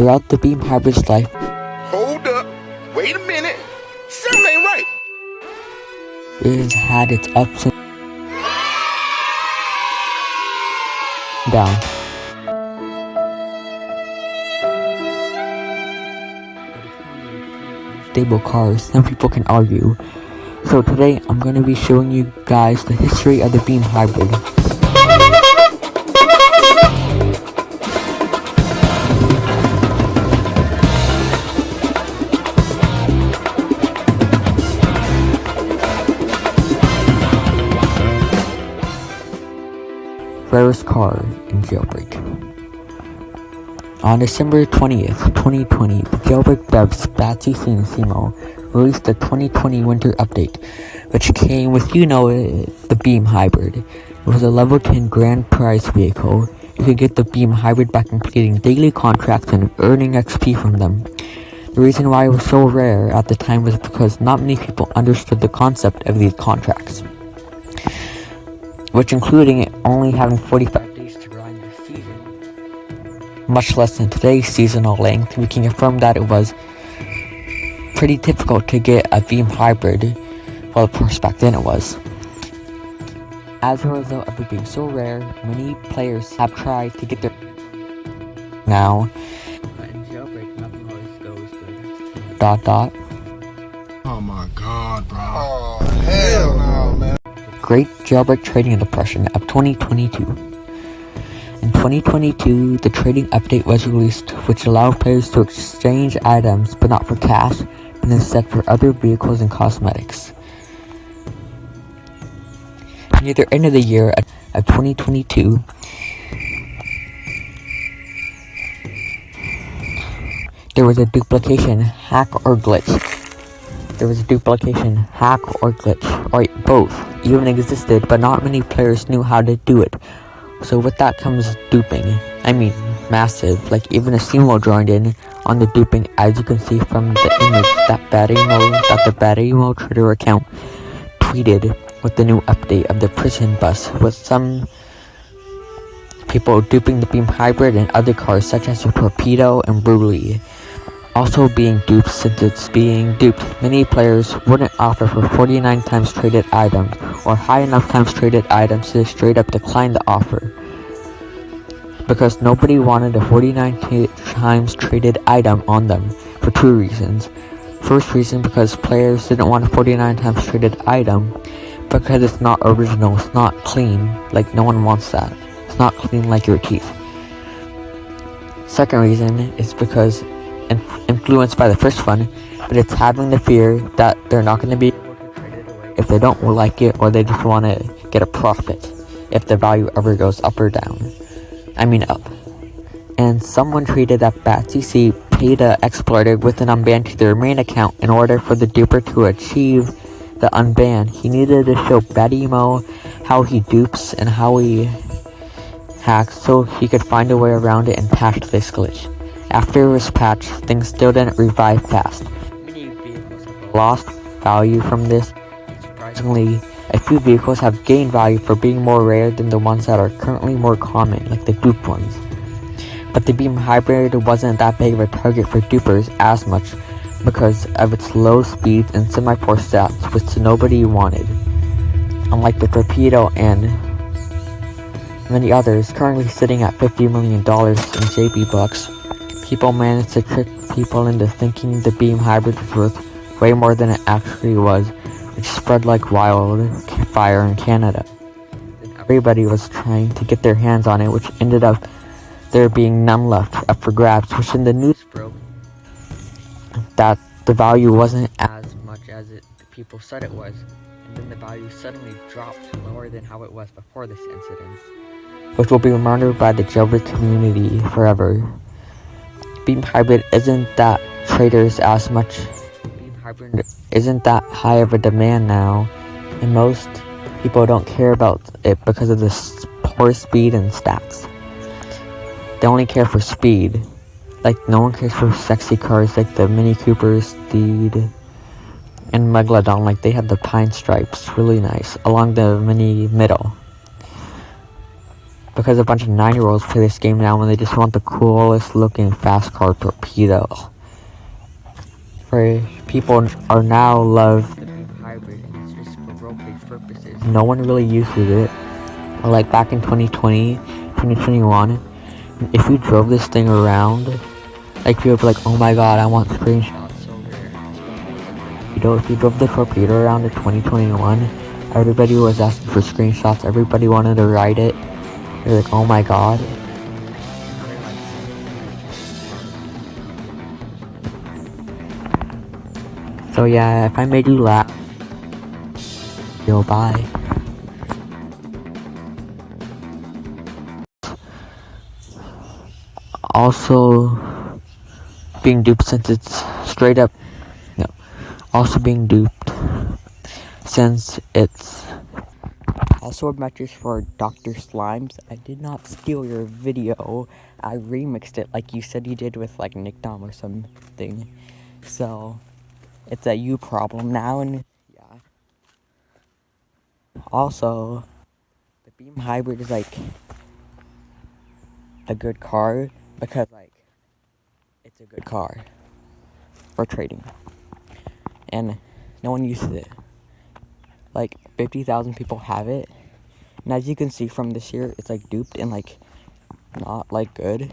throughout the Beam Hybrid's life. Hold up. Wait a minute. Something ain't right. It has had its ups and downs. Stable cars, some people can argue. So today I'm going to be showing you guys the history of the Beam Hybrid. Rarest car in Jailbreak. On December 20th, 2020, the Jailbreak devs Batsy and Simo released the 2020 winter update, which came with, the Beam Hybrid. It was a level 10 grand prize vehicle. You could get the Beam Hybrid by completing daily contracts and earning XP from them. The reason why it was so rare at the time was because not many people understood the concept of these contracts, which including it only having 45 days to grind this season, much less than today's seasonal length. We can confirm that it was pretty difficult to get a Beam Hybrid, well, of course back then it was. As a result of it being so rare, many players have tried to get their now, but in Jailbreak nothing always goes good. Oh my god, bro. Oh, hell no, man. Great Jailbreak Trading Depression of 2022. In 2022, the trading update was released, which allowed players to exchange items, but not for cash, but instead for other vehicles and cosmetics. Near the end of the year of 2022, there was a duplication, hack, or glitch. Or both even existed, but not many players knew how to do it. So with that comes duping. I mean, massive. Like even a Simo joined in on the duping, as you can see from the image that the Batimo Twitter account tweeted with the new update of the prison bus, with some people duping the Beam Hybrid and other cars such as the Torpedo and Brulee. Also being duped. Since it's being duped, many players wouldn't offer for 49 times traded items or high enough times traded items to straight up decline the offer, because nobody wanted a 49 times traded item on them for two reasons. First reason, because players didn't want a 49 times traded item because it's not original, it's not clean, like no one wants that. It's not clean like your teeth. Second reason is because influenced by the first one, but it's having the fear that they're not going to be able to trade it away if they don't like it, or they just want to get a profit if the value ever goes up or down. I mean up. And someone tweeted that BatCC paid an exploiter with an unban to their main account in order for the duper to achieve the unban. He needed to show Batimo how he dupes and how he hacks so he could find a way around it and patch this glitch. After it was patched, things still didn't revive fast. Many vehicles have lost value from this. Surprisingly, a few vehicles have gained value for being more rare than the ones that are currently more common, like the dupe ones. But the Beam Hybrid wasn't that big of a target for dupers as much because of its low speed and semi-poor stats, which nobody wanted. Unlike the Torpedo and many others, currently sitting at $50 million in JB bucks, people managed to trick people into thinking the Beam Hybrid was worth way more than it actually was, which spread like wildfire in Canada. And everybody was trying to get their hands on it, which ended up there being none left up for grabs, which in the news broke that the value wasn't as much as people said it was, and then the value suddenly dropped lower than how it was before this incident, which will be remembered by the Jailbreak community forever. Beam Hybrid isn't that traders as much. Beam Hybrid isn't that high of a demand now, and most people don't care about it because of the poor speed and stats. They only care for speed. Like, no one cares for sexy cars like the Mini Cooper, Steed, and Megalodon. Like, they have the pine stripes, really nice, along the mini middle. because a bunch of 9-year-olds play this game now and they just want the coolest looking fast car torpedo. For people are now love the Beam Hybrid, and it's just for roleplay purposes. No one really uses it. Like back in 2020, 2021, if you drove this thing around, like people would be like, oh my god, I want screenshots. So rare. If you drove the torpedo around in 2021, everybody was asking for screenshots. Everybody wanted to ride it. They're like, oh my god. So yeah, if I made you laugh, yo, bye. Also, being duped since it's straight up, no. Also being duped since it's also a mattress for Dr. Slimes. I did not steal your video. I remixed it like you said you did with like Nick Dom or something. So it's a you problem now, and yeah. Also, the Beam Hybrid is like a good car because like it's a good car for trading, and no one uses it. Like 50,000 people have it, and as you can see from this year, it's like duped and like not like good.